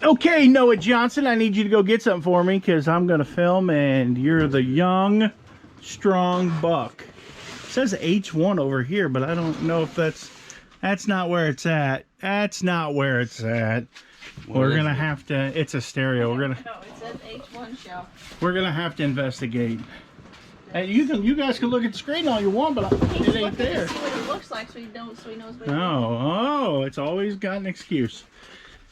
Okay, Noah Johnson, I need you to go get something for me because I'm going to film and you're the young, strong buck. It says H1 over here, but I don't know if that's not where it's at. That's not where it's at. We're going to have to, it's a stereo. We're going to, No, it says H1 show. we're going to have to investigate. Hey, you guys can look at the screen all you want, but it ain't there. See what it looks like so he knows what it is. Oh, it's always got an excuse.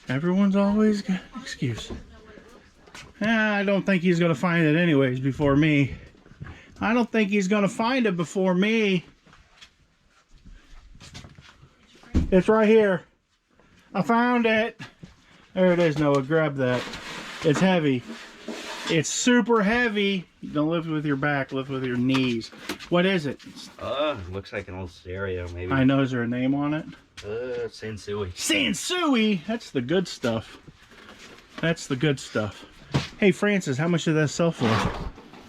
Everyone's always got an excuse. I don't think he's going to find it anyways before me. I don't think he's going to find it before me. It's right here. I found it. There it is, Noah. Grab that. It's heavy. It's super heavy. Don't lift with your back, lift with your knees. What is it? Looks like an old stereo, maybe. I know. Is there a name on it? Sansui. Sansui! That's the good stuff. That's the good stuff. Hey, Francis, how much did that sell for?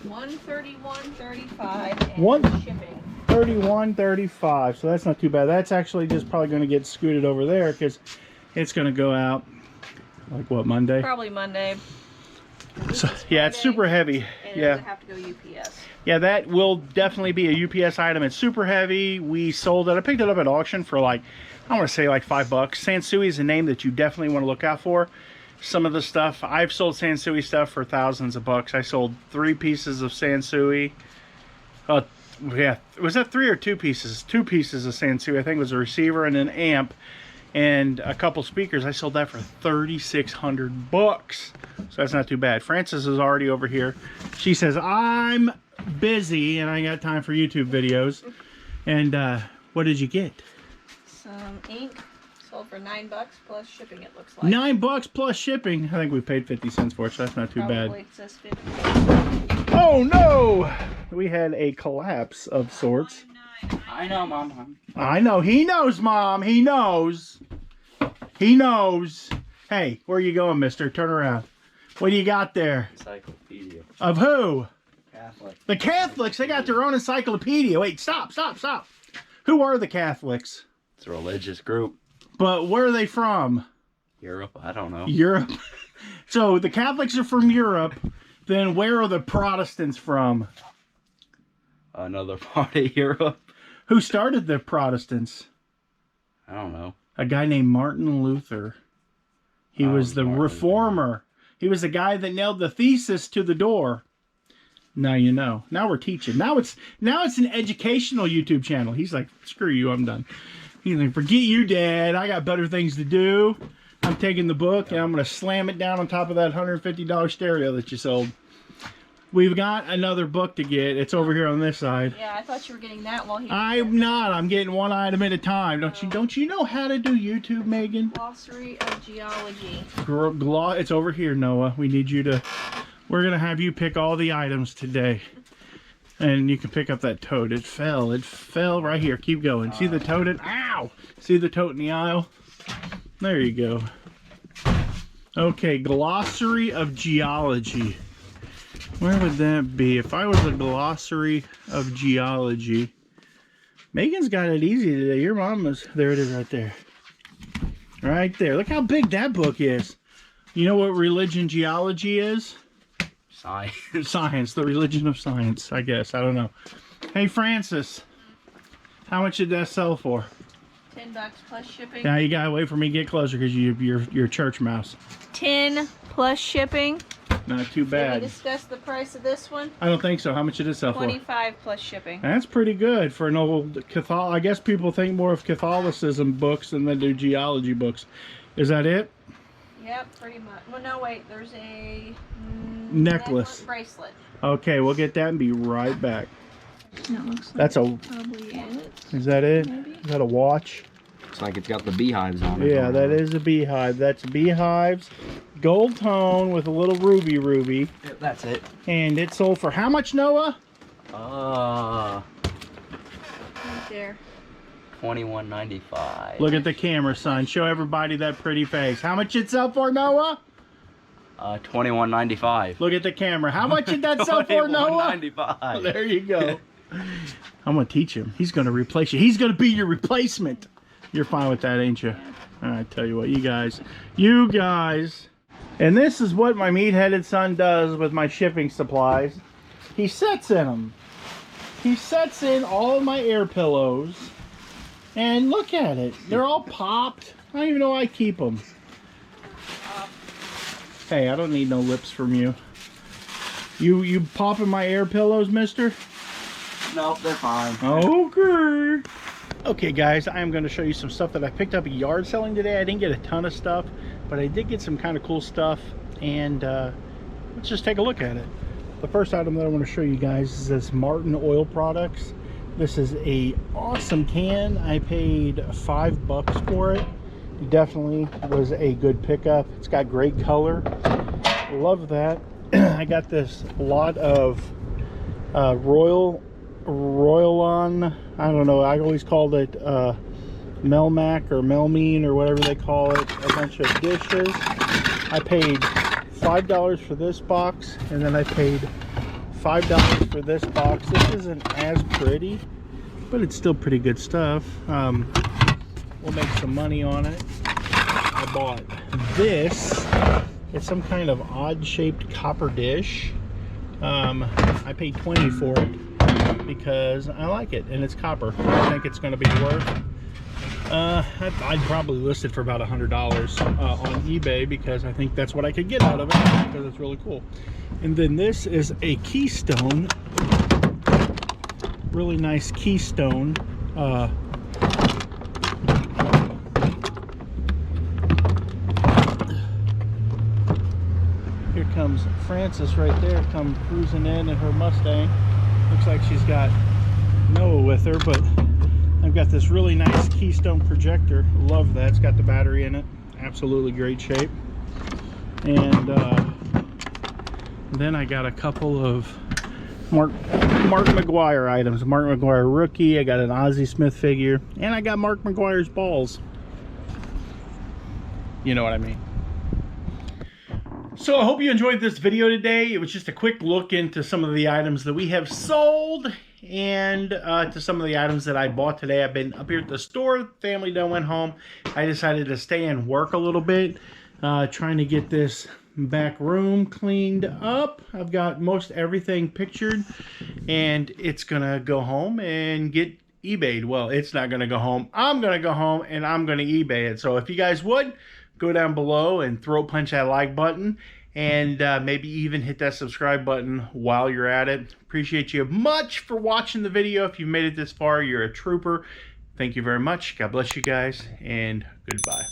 $131.35 and shipping. $31.35. So that's not too bad. That's actually just probably going to get scooted over there because it's going to go out like what, Monday? Probably Monday. So, yeah, it's super heavy. And Yeah. it'll have to go UPS. Yeah, that will definitely be a UPS item. It's super heavy. We sold it. I picked it up at auction for like, I want to say like $5. Sansui is a name that you definitely want to look out for. Some of the stuff, I've sold Sansui stuff for thousands of bucks. I sold 3 pieces of Sansui. Yeah, was that 3 or 2 pieces? 2 pieces of Sansui. I think it was a receiver and an amp and a couple speakers. I sold that for $3,600. So that's not too bad. Frances is already over here. She says, I'm busy and I ain't got time for YouTube videos. And what did you get? Some ink. Sold for $9 plus shipping, it looks like. $9 plus shipping. I think we paid 50 cents for it, so that's not too Probably. bad. It says 50. Oh no! We had a collapse of sorts. I know, Mom. I know. He knows, Mom. He knows. He knows. Hey, where are you going, mister? Turn around. What do you got there? Encyclopedia. Of who? Catholic. The Catholics. They got their own encyclopedia. Wait, stop. Who are the Catholics? It's a religious group. But where are they from? Europe, I don't know. Europe. So the Catholics are from Europe. Then where are the Protestants from? Another part of Europe. Who started the Protestants? I don't know. A guy named Martin Luther. He was the reformer. He was the guy that nailed the thesis to the door. Now you know. Now we're teaching. Now it's an educational YouTube channel. He's like, screw you, I'm done. He's like, forget you, Dad. I got better things to do. I'm taking the book and I'm going to slam it down on top of that $150 stereo that you sold. We've got another book to get. It's over here on this side. Yeah, I thought you were getting that while he was I'm not. I'm getting one item at a time. Don't you know how to do YouTube, Megan? Glossary of Geology. It's over here, Noah. We need you to... We're going to have you pick all the items today. And you can pick up that tote. It fell. It fell right here. Keep going. See the tote? Ow! See the tote in the aisle? There you go. Okay, Glossary of Geology. Where would that be? If I was a Glossary of Geology. Megan's got it easy today. Your mom was... There it is right there. Right there. Look how big that book is. You know what religion geology is? Science. Science. The religion of science, I guess. I don't know. Hey, Francis. How much did that sell for? $10 plus shipping. Now you gotta wait for me to get closer because you're a church mouse. 10 plus shipping. Not too Did bad. we discuss the price of this one? I don't think so. How much did it sell for? 25 plus shipping. That's pretty good for an old Catholic. I guess people think more of Catholicism books than they do geology books. Is that it? Yep, pretty much. Well, no, wait. There's a necklace bracelet. Okay, we'll get that and be right back. That looks like That's probably it. Is that it? Maybe. Is that a watch? Looks like it's got the beehives on it. Yeah, that is a beehive. That's beehives. Gold tone with a little ruby. Yep, that's it. And it sold for how much, Noah? Right there. $21.95. Look at the camera, son. Show everybody that pretty face. How much it sell for, Noah? $21.95. Look at the camera. How much did that sell for, Noah? $21.95. There you go. I'm going to teach him. He's going to replace you. He's going to be your replacement. You're fine with that, ain't you? All right, tell you what, you guys. And this is what my meat-headed son does with my shipping supplies. He sets in them. He sets in all of my air pillows. And look at it. They're all popped. I don't even know I keep them. Hey, I don't need no lips from you. You popping my air pillows, mister? No, they're fine. Okay. Okay, guys, I'm going to show you some stuff that I picked up at yard selling today. I didn't get a ton of stuff, but I did get some kind of cool stuff. And let's just take a look at it. The first item that I want to show you guys is this Martin oil products. This is a awesome can. I paid $5 for it. It definitely was a good pickup. It's got great color. Love that. I got this lot of Royal on, I don't know, I always called it Melmac or Melmean or whatever they call it, a bunch of dishes. I paid $5 for this box, and then I paid $5 for this box. This isn't as pretty, but it's still pretty good stuff. We'll make some money on it. I bought this. It's some kind of odd shaped copper dish. I paid $20 for it because I like it and it's copper. I think it's going to be worth. I'd probably list it for about $100 on eBay because I think that's what I could get out of it because it's really cool. And then this is a Keystone, really nice Keystone. Here comes Frances right there, come cruising in her Mustang. Looks like she's got Noah with her, but I've got this really nice Keystone projector. Love that. It's got the battery in it. Absolutely great shape. And then I got a couple of Mark McGuire items. Mark McGuire rookie. I got an Ozzie Smith figure. And I got Mark McGuire's balls. You know what I mean. So I hope you enjoyed this video today. It was just a quick look into some of the items that we have sold and to some of the items that I bought today. I've been up here at the store. Family done went home. I decided to stay and work a little bit, trying to get this back room cleaned up. I've got most everything pictured, and it's gonna go home and get eBayed. Well, it's not gonna go home. I'm gonna go home and I'm gonna eBay it. So if you guys would, go down below and throat punch that like button and maybe even hit that subscribe button while you're at it. Appreciate you much for watching the video. If you've made it this far, you're a trooper. Thank you very much. God bless you guys, and goodbye.